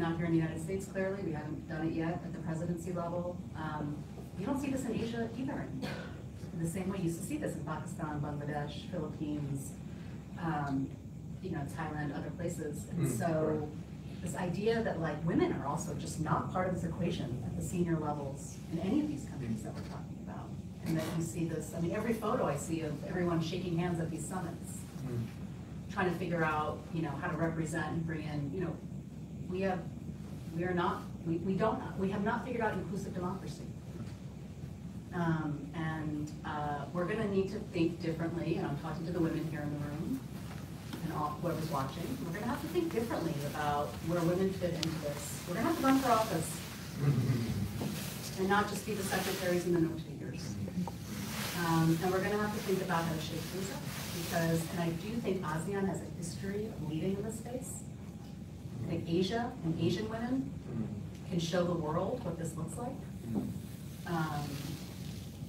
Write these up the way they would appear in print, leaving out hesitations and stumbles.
not here in the United States, clearly. We haven't done it yet at the presidency level. You don't see this in Asia either. In the same way you used to see this in Pakistan, Bangladesh, Philippines, Thailand, other places. And so this idea that like women are also just not part of this equation at the senior levels in any of these countries that we're talking about. And that you see this, I mean, every photo I see of everyone shaking hands at these summits, trying to figure out, how to represent and bring in, we have not figured out inclusive democracy. We're going to need to think differently, and I'm talking to the women here in the room and all whoever's watching. We're going to have to think differently about where women fit into this. We're going to have to run for office and not just be the secretaries and the note takers. And we're going to have to think about how to shape things up and I do think ASEAN has a history of leading in this space. I think Asia and Asian women can show the world what this looks like.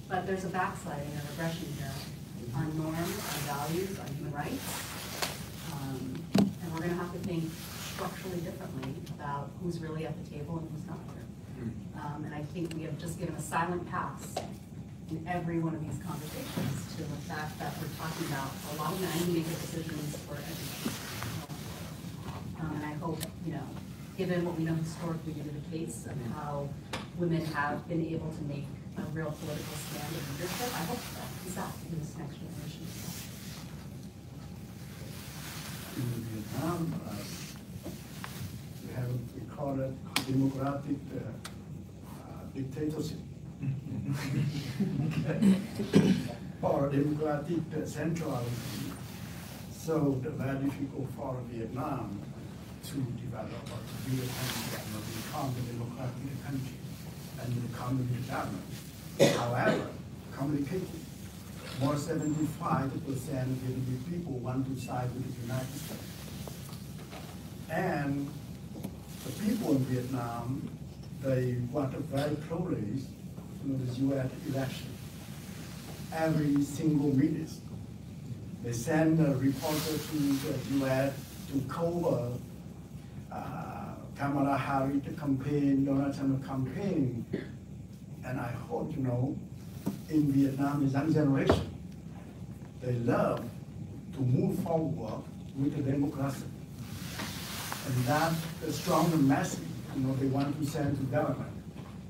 But there's a backsliding and a regression here on norms, on values, on human rights. And we're going to have to think structurally differently about who's really at the table and who's not here. And I think we have just given a silent pass in every one of these conversations to the fact that we're talking about a lot of men who make the decisions for everybody. And I hope, given what we know historically to be the case of how women have been able to make a real political stand in leadership, I hope that is out in this next generation. In Vietnam, we have we call it democratic dictatorship or democratic centralism. So it's very difficult for Vietnam to develop or to be a country and become a democratic country and become a government. However, complicated. More 75% of Vietnamese people want to side with the United States. And the people in Vietnam, they want a very closely, the U.S. election. Every single minute, they send a reporter to the U.S. to cover Kamala Harris campaign, Donald Trump campaign. And I hope, in Vietnam, the young generation, they love to move forward with the democracy. And that's a strong message, they want to send to government.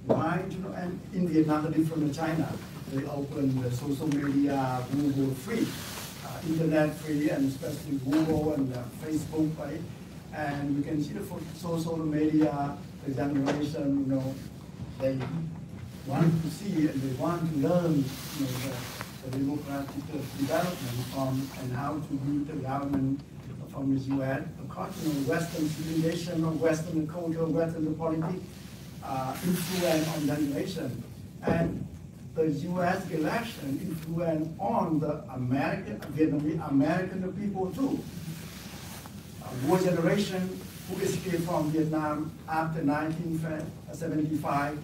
Why, and in Vietnam, different than China, they open the social media, Google free, internet free, and especially Google and Facebook, right? And we can see the social media, the generation, they want to see and they want to learn, the democratic development from and how to lead the government from the U.S. Because Western civilization or Western culture, Western politics influence on generation, and the U.S. election influence on the Vietnamese American people too. War generation who escaped from Vietnam after 1975,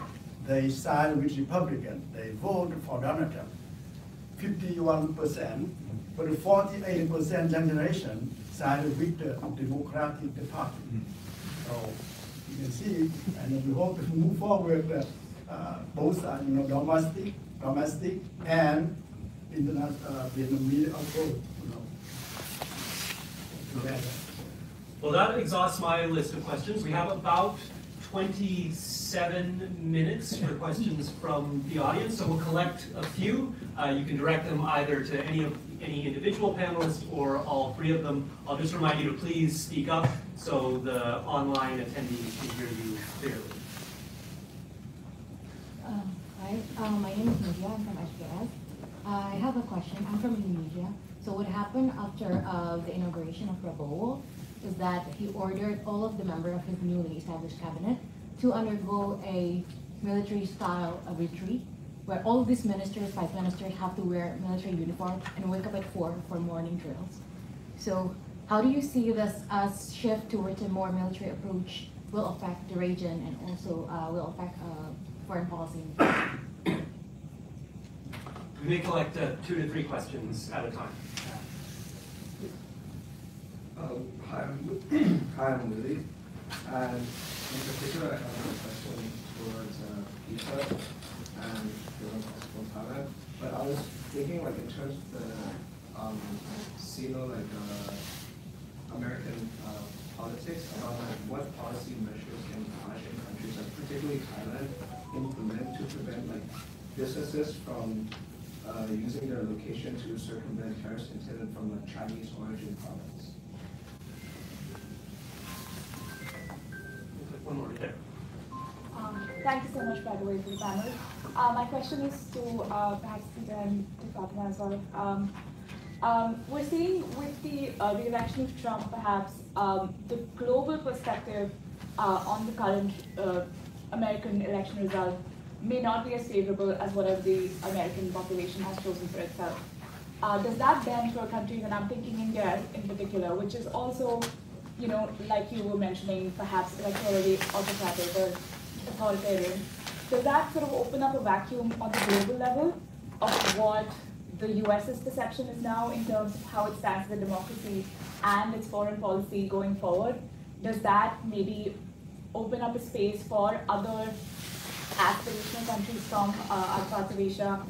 they sided with Republican. They voted for Donald Trump. 51%, but the 48% generation sided with the Democratic Party. So you can see, and we hope to move forward both domestic and international Vietnamese approach, together. Well, that exhausts my list of questions. We have about 27 minutes for questions from the audience, so we'll collect a few. You can direct them either to any individual panelists or all three of them. I'll just remind you to please speak up so the online attendees can hear you clearly. Hi, my name is Nadia. I'm from HKS. I have a question. I'm from Indonesia. So what happened after the inauguration of Prabowo is that he ordered all of the members of his newly established cabinet to undergo a military style of retreat, where all of these ministers, vice ministers, have to wear military uniform and wake up at 4 for morning drills. So how do you see this shift towards a more military approach will affect the region and also will affect foreign policy? We may collect 2 to 3 questions at a time. Hi, I'm Willie. And in particular, I have a question towards Peter and given possible Thailand. But I was thinking, like, in terms of the American politics, about like what policy measures can Asian countries, like particularly Thailand, implement to prevent like businesses from using their location to circumvent tariffs intended from like Chinese origin products. One more there. Thank you so much, by the way, for the panel. My question is to perhaps Peter and to Fatima as well. We're seeing with the re-election of Trump, perhaps the global perspective on the current American election result may not be as favorable as whatever the American population has chosen for itself. Does that then for countries, and I'm thinking India in particular, which is also, you know, like you were mentioning, perhaps electorally autocratic or authoritarian, does that sort of open up a vacuum on the global level of what the US's perception is now in terms of how it stands as a democracy and its foreign policy going forward? Does that maybe open up a space for other aspirational countries from other parts of Asia?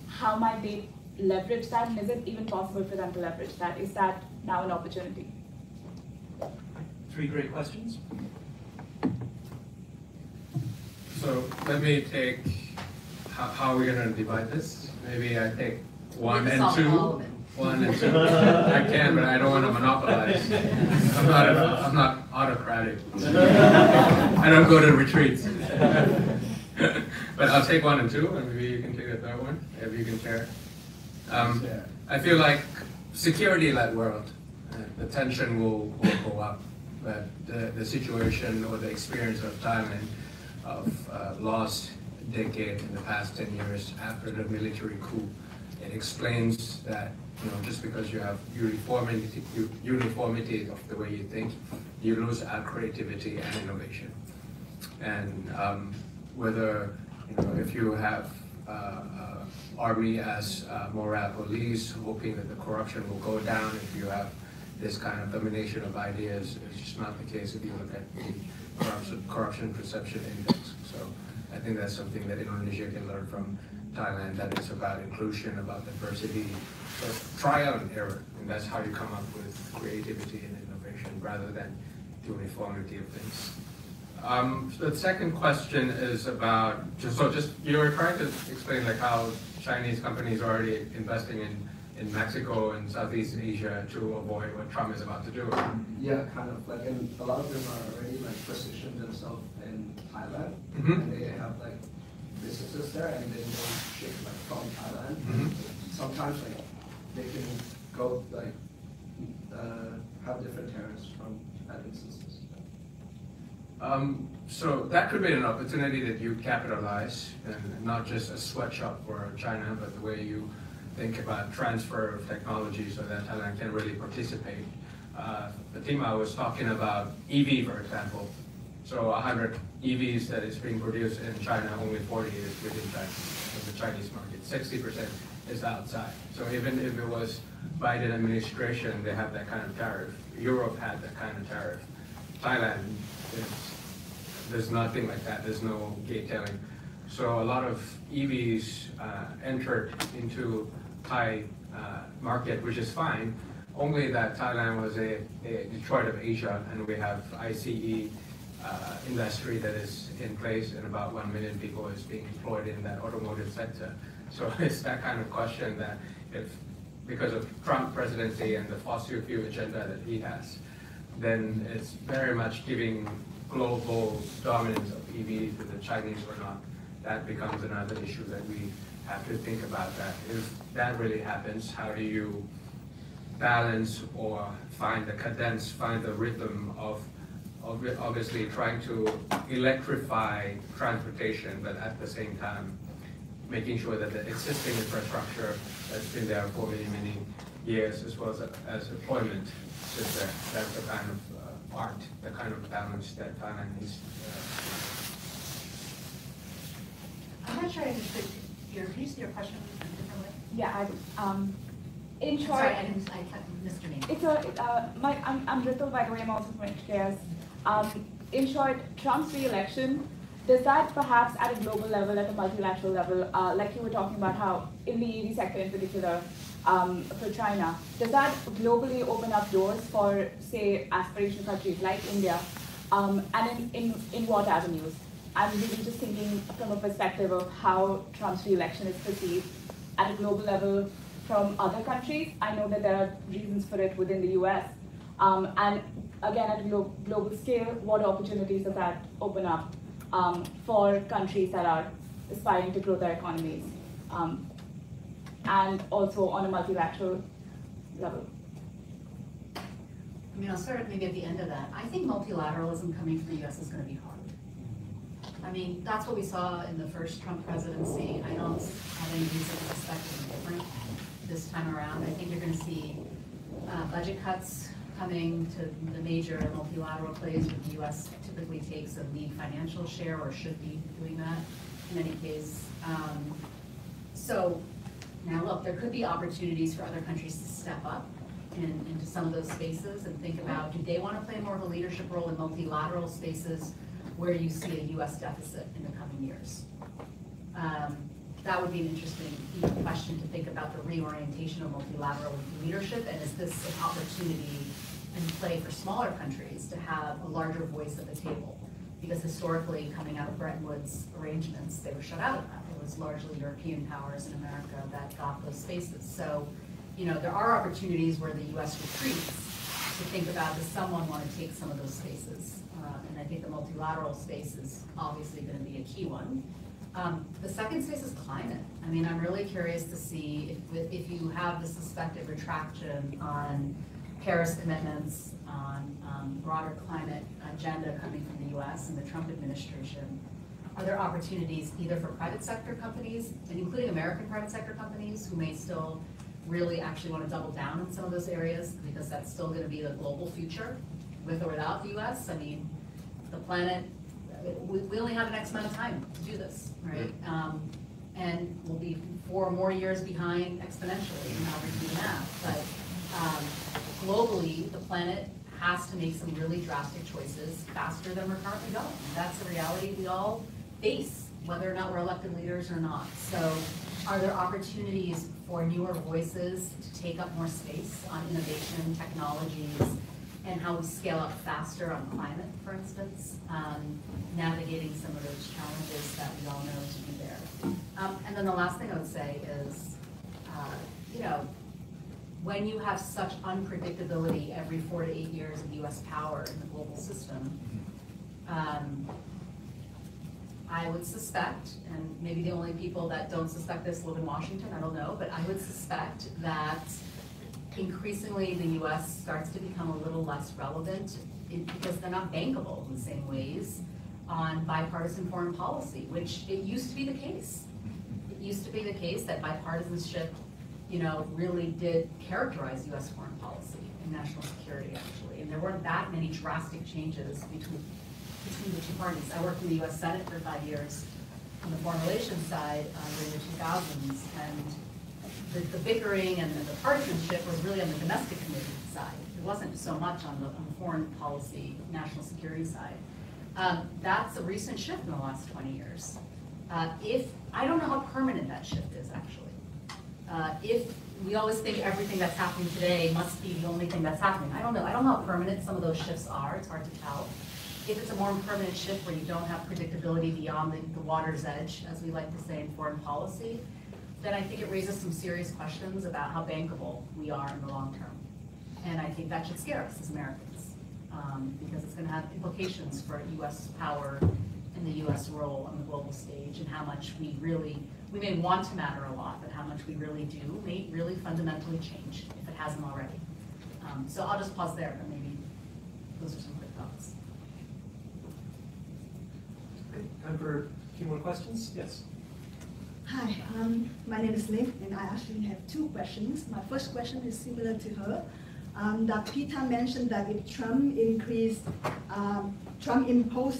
How might they leverage that, and is it even possible for them to leverage that? Is that now an opportunity? 3 great questions. So let me take, how are we going to divide this? Maybe I take 1 and 2. 1 and 2. I can, but I don't want to monopolize. I'm not autocratic. I don't go to retreats. But I'll take 1 and 2, and maybe you can take the third one, if you can share. I feel like security-led world, the tension will go up. But the situation or the experience of Thailand of lost decade in the past 10 years after the military coup, it explains that, you know, just because you have uniformity of the way you think, you lose out creativity and innovation. And whether, you know, if you have army as morale police, hoping that the corruption will go down, if you have this kind of domination of ideas, it's just not the case if you look at the corruption perception index. So I think that's something that Indonesia can learn from Thailand, that it's about inclusion, about diversity. So trial and error, and that's how you come up with creativity and innovation rather than uniformity of things. The second question is about, you were trying to explain like how Chinese companies are already investing in Mexico and Southeast Asia to avoid what Trump is about to do. Yeah, kind of. Like, and a lot of them are already like positioned themselves in Thailand, and they have like businesses there, and then they ship like from Thailand. Sometimes like they can go like have different tariffs from that instances. So that could be an opportunity that you capitalize, and not just a sweatshop for China, but the way you think about transfer of technology so that Thailand can really participate. Fatima was talking about EV, for example. So 100 EVs that is being produced in China, only 40 is within China, in the Chinese market. 60% is outside. So even if it was Biden administration, they have that kind of tariff. Europe had that kind of tariff. Thailand, there's nothing like that. There's no gate-tailing. So a lot of EVs entered into Thai market, which is fine, only that Thailand was a Detroit of Asia, and we have ICE industry that is in place, and about 1 million people is being employed in that automotive sector. So it's that kind of question that if, because of Trump presidency and the fossil fuel agenda that he has, then it's very much giving global dominance of EVs to the Chinese or not. That becomes another issue that we have to think about. That if that really happens, how do you balance or find the cadence, find the rhythm of obviously trying to electrify transportation, but at the same time making sure that the existing infrastructure that's been there for many, many years, as well as employment, is there. That's the kind of art, the kind of balance that Thailand needs. I'm not sure I understood can you see your question in a different way? Yeah, in short, sorry, I missed your name. I'm Ritul, by the way, I'm also from HKS. in short, Trump's re-election, does that perhaps at a global level, at a multilateral level, like you were talking about how in the EV sector in particular, for China, does that globally open up doors for, say, aspirational countries like India, and in what avenues? I'm really just thinking from a perspective of how Trump's re-election is perceived at a global level from other countries. I know that there are reasons for it within the US. And again, at a global scale, what opportunities does that open up for countries that are aspiring to grow their economies, and also on a multilateral level? I mean, I'll start maybe at the end of that. I think multilateralism coming from the US is going to be hard. I mean, that's what we saw in the first Trump presidency. I don't have any reason to expect anything different this time around. I think you're going to see budget cuts coming to the major multilateral plays where the US typically takes a lead financial share or should be doing that in any case. So now look, there could be opportunities for other countries to step up into some of those spaces and think about, do they want to play more of a leadership role in multilateral spaces where you see a US deficit in the coming years? That would be an interesting question to think about, the reorientation of multilateral leadership, and is this an opportunity and play for smaller countries to have a larger voice at the table? Because historically, coming out of Bretton Woods arrangements, they were shut out of that. It was largely European powers in America that got those spaces. So, there are opportunities where the US retreats to think about, does someone want to take some of those spaces? And I think the multilateral space is obviously going to be a key one. The second space is climate. I mean, I'm really curious to see if you have the suspected retraction on Paris commitments, on broader climate agenda coming from the US and the Trump administration. Are there opportunities either for private sector companies, and including American private sector companies, who may still really actually want to double down in some of those areas, because that's still going to be the global future, with or without the US? I mean, the planet, we only have an X amount of time to do this, right? And we'll be 4 more years behind exponentially in how we're doing that. But globally, the planet has to make some really drastic choices faster than we're currently going. And that's the reality we all face, whether or not we're elected leaders or not. So are there opportunities for newer voices to take up more space on innovation, technologies, and how we scale up faster on climate, for instance, navigating some of those challenges that we all know to be there. And then the last thing I would say is, when you have such unpredictability every 4 to 8 years of US power in the global system, I would suspect, and maybe the only people that don't suspect this live in Washington, I don't know, but I would suspect that increasingly the US starts to become a little less relevant because they're not bankable in the same ways on bipartisan foreign policy, which it used to be the case. It used to be the case that bipartisanship, really did characterize US foreign policy and national security, actually. And there weren't that many drastic changes between the two parties. I worked in the US Senate for 5 years on the foreign relations side during the 2000s, and the bickering and the partisanship was really on the domestic committee side. It wasn't so much on the foreign policy, national security side. That's a recent shift in the last 20 years. I don't know how permanent that shift is, actually. If we always think everything that's happening today must be the only thing that's happening. I don't know how permanent some of those shifts are. It's hard to tell. If it's a more permanent shift where you don't have predictability beyond the water's edge, as we like to say in foreign policy, then I think it raises some serious questions about how bankable we are in the long term. And I think that should scare us as Americans, because it's going to have implications for US power and the US role on the global stage, and how much we may want to matter a lot, but how much we really do may really fundamentally change if it hasn't already. So I'll just pause there, and maybe those are some quick thoughts. Okay, time for a few more questions. Yes. Hi, my name is Lynn, and I actually have 2 questions. My first question is similar to her. That Peter mentioned that if Trump imposed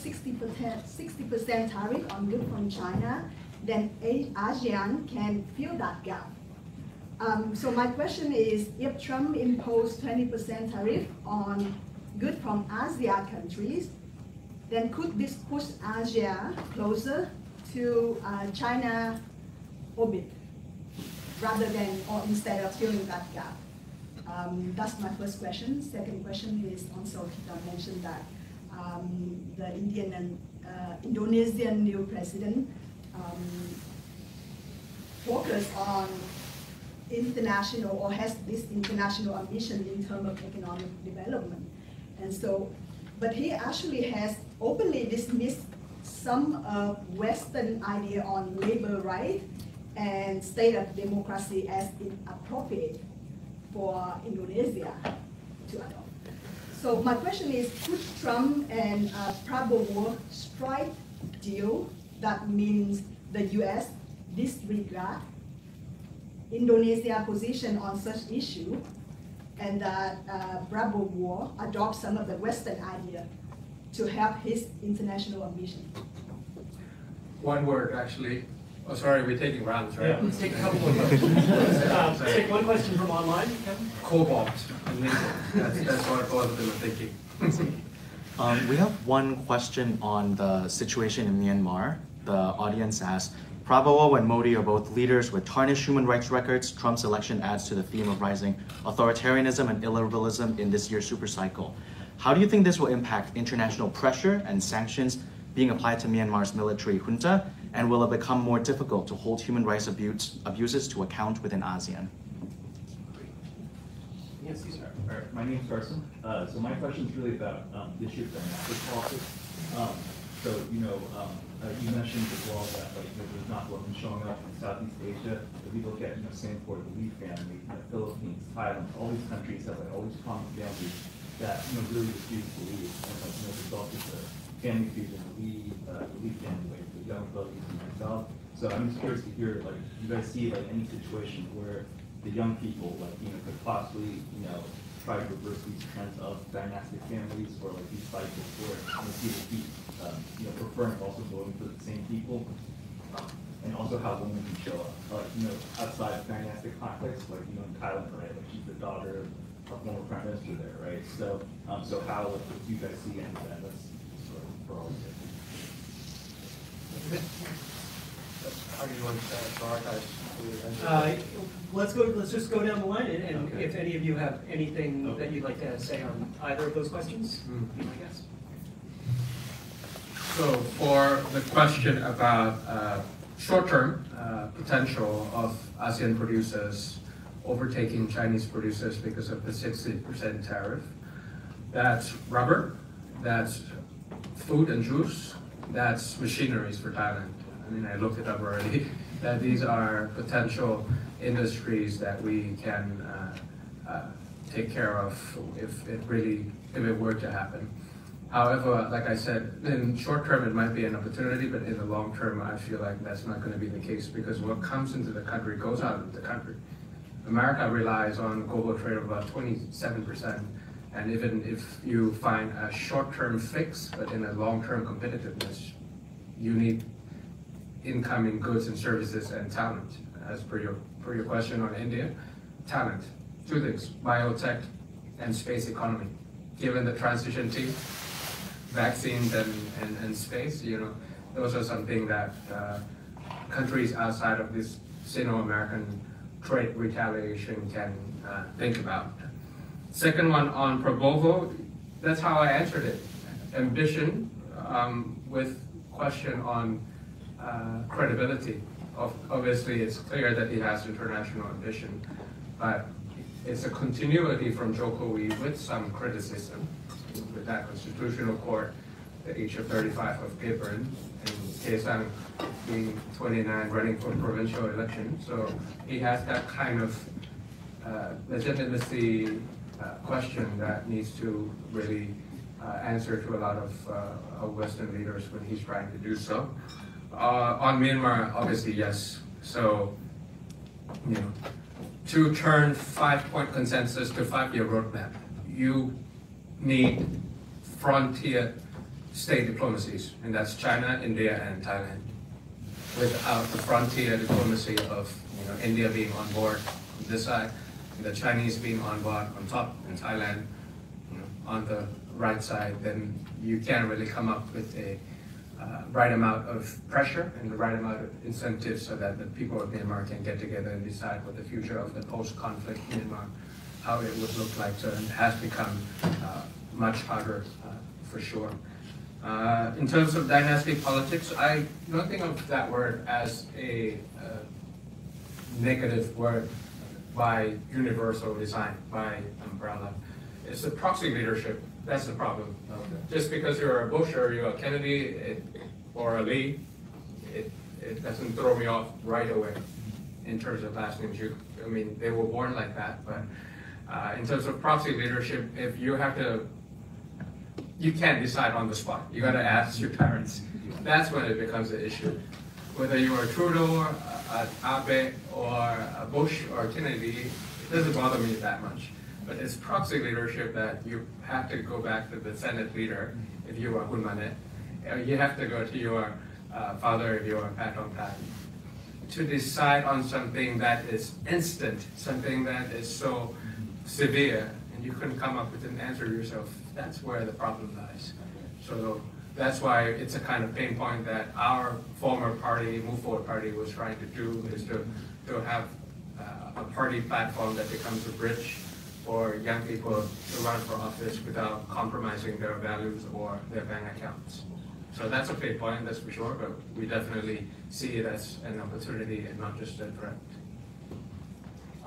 60% tariff on goods from China, then ASEAN can fill that gap. So my question is, if Trump imposed 20% tariff on goods from ASEAN countries, then could this push Asia closer to China orbit rather than or instead of filling that gap? That's my first question. Second question is also Kita mentioned that the Indian and Indonesian new president focus on international or has this international ambition in terms of economic development. And so, but he actually has openly dismissed some Western idea on labor rights and state of democracy as inappropriate for Indonesia to adopt. So my question is, could Trump and Prabowo strike deal that means the US disregard Indonesia position on such issue and that Prabowo adopt some of the Western idea to help his international ambition? One word, actually. Oh, sorry, we're taking rounds, right? Yeah, let's take a couple more questions. Take one question from online, Kevin. Cobalt and nickel. That's what both of them are thinking. We have one question on the situation in Myanmar. The audience asks, Prabowo and Modi are both leaders with tarnished human rights records. Trump's election adds to the theme of rising authoritarianism and illiberalism in this year's super cycle. How do you think this will impact international pressure and sanctions being applied to Myanmar's military junta? And will it become more difficult to hold human rights abuses to account within ASEAN? Yes, you start. All right, my name's Carson. So my question is really about the issue of domestic politics. You mentioned as well that there's not weapons showing up in Southeast Asia. If you look at Singapore, the Lee family, Philippines, Thailand, all these countries have all these common families that really refuse to leave. And the result is the family feud in the Lee family, the young Philippines and myself. So I'm just curious to hear, you guys see any situation where the young people could possibly try to reverse these trends of dynastic families or these cycles where people keep preferring also voting for the same people, and also how women can show up outside of dynastic conflicts, in Thailand, right? She's the daughter of former prime minister there, right? So how do you guys see any of that? That's sort of for all of it. How do you want to prioritize? Let's just go down the line, and okay. If any of you have anything that you'd like to say on either of those questions, be my guest. So for the question about short-term potential of ASEAN producers overtaking Chinese producers because of the 60% tariff, that's rubber, that's food and juice, that's machineries for Thailand. I mean, I looked it up already, that these are potential industries that we can take care of if it were to happen. However, like I said, in short term it might be an opportunity, but in the long term I feel like that's not going to be the case because what comes into the country goes out of the country. America relies on global trade of about 27%, and even if you find a short-term fix, but in a long-term competitiveness, you need incoming goods and services and talent. As per your question on India, talent, two things, biotech and space economy. Given the transition team, vaccines and space, those are something that countries outside of this Sino-American trade retaliation can think about. Second one on Prabowo, that's how I answered it. Ambition with question on credibility. Obviously, it's clear that he has international ambition, but it's a continuity from Jokowi with some criticism. With that constitutional court, the age of 35 of Gibran, and Kaesang being 29 running for provincial election. So he has that kind of legitimacy question that needs to really answer to a lot of Western leaders when he's trying to do so. On Myanmar, obviously, yes. So, to turn 5-point consensus to 5-year roadmap, you need frontier state diplomacies, and that's China, India, and Thailand. Without the frontier diplomacy of India being on board on this side, the Chinese being on board on top, and Thailand on the right side, then you can't really come up with a right amount of pressure and the right amount of incentives so that the people of Myanmar can get together and decide what the future of the post-conflict Myanmar, how it would look like. So it has become much harder for sure. In terms of dynastic politics, I don't think of that word as a negative word by universal design, by umbrella. It's a proxy leadership. That's the problem. Just because you're a Bush or you're a Kennedy or a Lee, it doesn't throw me off right away in terms of last names. I mean, they were born like that, but in terms of proxy leadership, if you have to, you can't decide on the spot. You got to ask your parents. That's when it becomes an issue. Whether you're a Trudeau, Abe, or a Bush or Kennedy, it doesn't bother me that much. But it's proxy leadership that you have to go back to the Senate leader if you are Hun Manet. You have to go to your father if you are Pat on Pat to decide on something that is instant, something that is so severe, and you couldn't come up with an answer yourself. That's where the problem lies. So that's why it's a kind of pain point that our former party, Move Forward Party, was trying to do, is to have a party platform that becomes a bridge for young people to run for office without compromising their values or their bank accounts. So that's a pain point, that's for sure, but we definitely see it as an opportunity and not just a threat.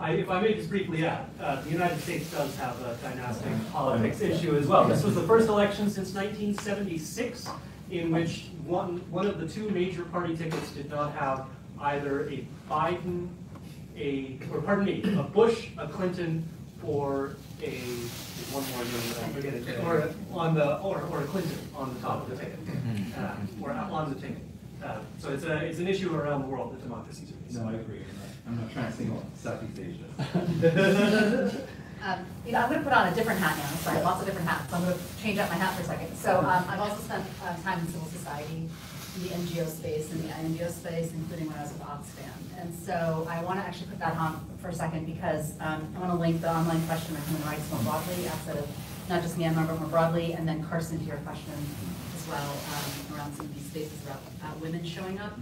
If I may just briefly add, the United States does have a dynastic politics issue as well. This was the first election since 1976 in which one of the two major party tickets did not have either a Biden, a Bush, a Clinton, or one more name that I forget it, or a Clinton on the top of the ticket, or on the ticket. So it's an issue around the world that democracies are facing. No, I agree. I'm not trying to single Southeast Asia. I'm going to put on a different hat now. Sorry, lots of different hats. I'm going to change out my hat for a second. So I've also spent time in civil society, in the NGO space, in the INGO space, including when I was with Oxfam. And so I want to actually put that on for a second because I want to link the online question on human rights more broadly, outside of not just Myanmar, but more broadly, and then Carson, to your question as well, around some of these spaces about women showing up.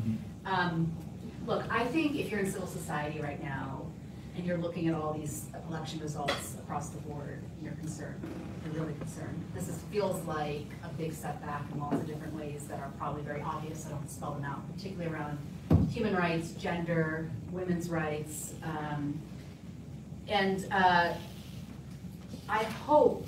Look, I think if you're in civil society right now and you're looking at all these election results across the board, you're concerned. You're really concerned. This feels like a big setback in lots of different ways that are probably very obvious. I don't spell them out, particularly around human rights, gender, women's rights, and I hope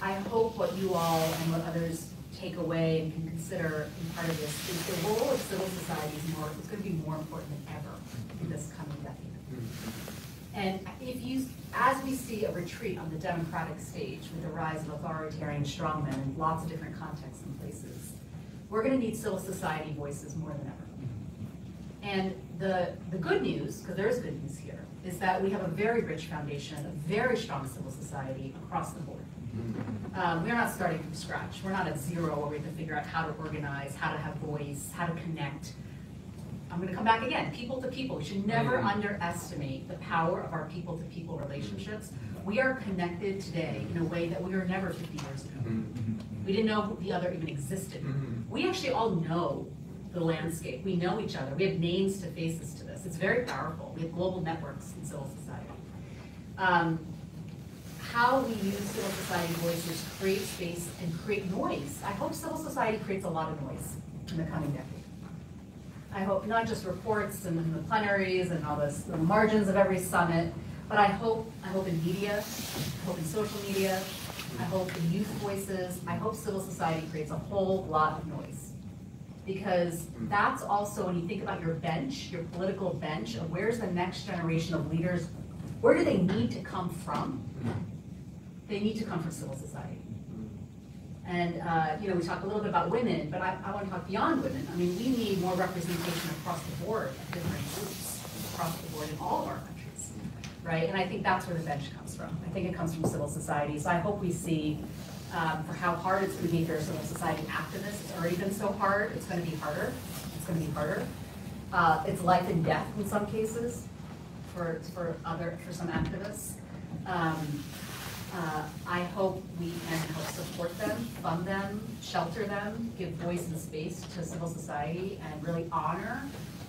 what you all and what others take away and can consider in part of this is the role of civil society is going to be more important than ever in this coming decade. And as we see a retreat on the democratic stage with the rise of authoritarian strongmen in lots of different contexts and places, we're going to need civil society voices more than ever. And the good news, because there is good news here, is that we have a very rich foundation, a very strong civil society across the board. We're not starting from scratch. We're not at zero where we have to figure out how to organize, how to have voice, how to connect. I'm going to come back again, people to people. We should never underestimate the power of our people to people relationships. We are connected today in a way that we were never 50 years ago. We didn't know the other even existed. We actually all know the landscape. We know each other. We have names to faces to this. It's very powerful. We have global networks in civil society. How we use civil society voices create space and create noise. I hope civil society creates a lot of noise in the coming decade. I hope not just reports and the plenaries and all this, the margins of every summit, but I hope in media, I hope in social media, I hope in youth voices, I hope civil society creates a whole lot of noise. Because that's also, when you think about your bench, your political bench, of where's the next generation of leaders, where do they need to come from? They need to come from civil society. And we talk a little bit about women, but I want to talk beyond women. I mean, we need more representation across the board of different groups across the board in all of our countries, right? And I think that's where the bench comes from. I think it comes from civil society. So I hope we see for how hard it's going to be if you're a civil society activist. It's already been so hard. It's going to be harder. It's going to be harder. It's life and death in some cases for some activists. I hope we can help support them, fund them, shelter them, give voice and space to civil society, and really honor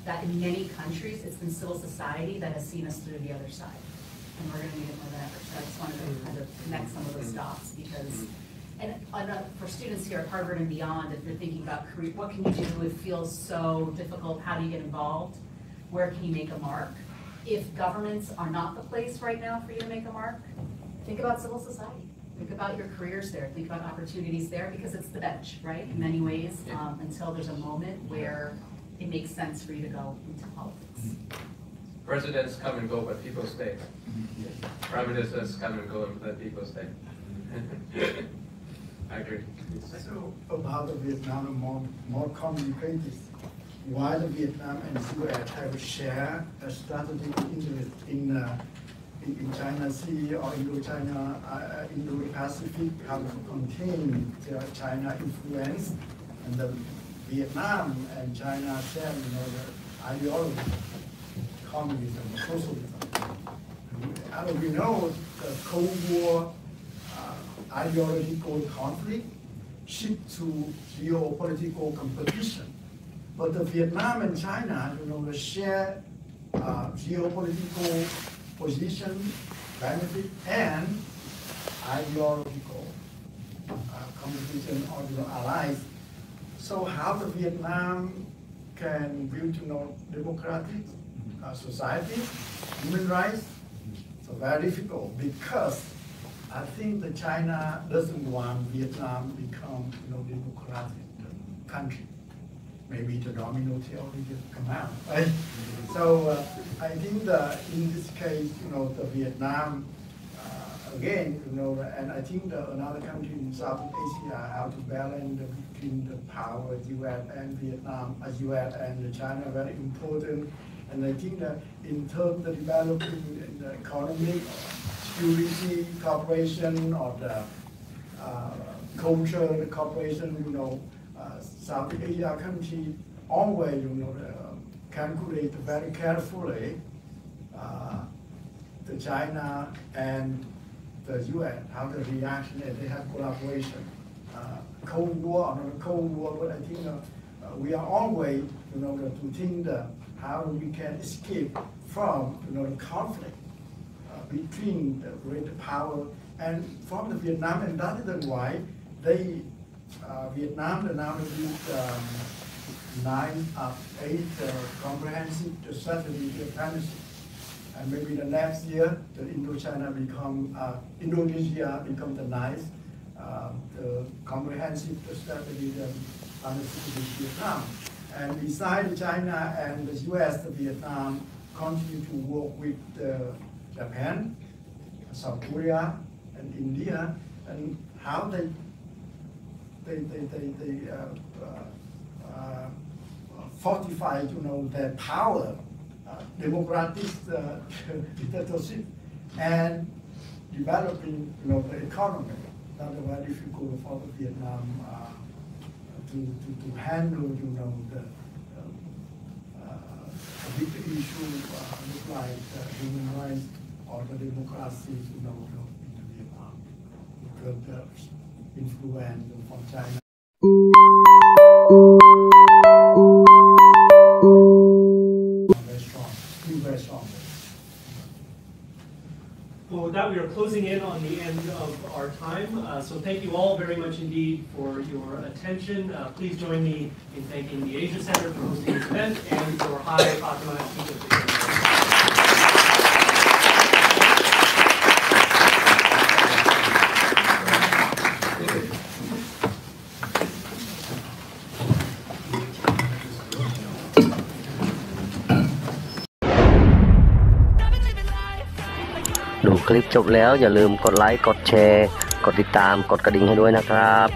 that in many countries, it's been civil society that has seen us through the other side. And we're going to need it more than ever. So I just wanted to kind of connect some of those dots because, and for students here at Harvard and beyond, if you're thinking about career, what can you do? It feels so difficult. How do you get involved? Where can you make a mark? If governments are not the place right now for you to make a mark, think about civil society. Think about your careers there. Think about opportunities there because it's the bench, right? In many ways, until there's a moment where it makes sense for you to go into politics. Presidents come and go, but people stay. Prime ministers come and go, but people stay. I agree. So about the Vietnam and more complicated. Why the Vietnam and US have shared a strategic interest in China Sea or Indo-China, Indo-Pacific have contained China influence, and the Vietnam and China share, the ideology, communism, socialism. And we know the Cold War ideological conflict shift to geopolitical competition. But the Vietnam and China, share geopolitical position, benefit, and ideological competition or allies. So how the Vietnam can build, democratic society, human rights? So very difficult because I think that China doesn't want Vietnam become, democratic country. Maybe the domino theory just come out, right? So I think that in this case, the Vietnam, again, and I think that another country in Southeast Asia have to balance between the power, US and Vietnam, as US and China, very important. And I think that in terms of developing the economic, security cooperation, or the culture cooperation, Southeast Asia country always, calculate very carefully the China and the US, how the reaction, and they have collaboration. Cold War, but I think we are always, to think how we can escape from, the conflict between the great power and from the Vietnam, and that is why they, Vietnam, they now use 8 comprehensive strategy partnership. And maybe the next year, the Indonesia become the 9th the comprehensive strategy partnership with Vietnam. And besides China and the US, the Vietnam continue to work with Japan, South Korea, and India, and how they fortify, their power, democratic dictatorship, and developing, the economy. That's very difficult for the Vietnam to handle, the big issue like human rights or the democracy, in the Vietnam, because the influence from China. Very strong, still very strong. Well, with that, we are closing in on the end of our time. So thank you all very much indeed for your attention. Please join me in thanking the Asia Center for hosting this event and for Hi Fatima Teacher. ดูคลิปจบแล้วอย่าลืมกดไลค์กดแชร์กดติดตามกดกระดิ่งให้ด้วยนะครับ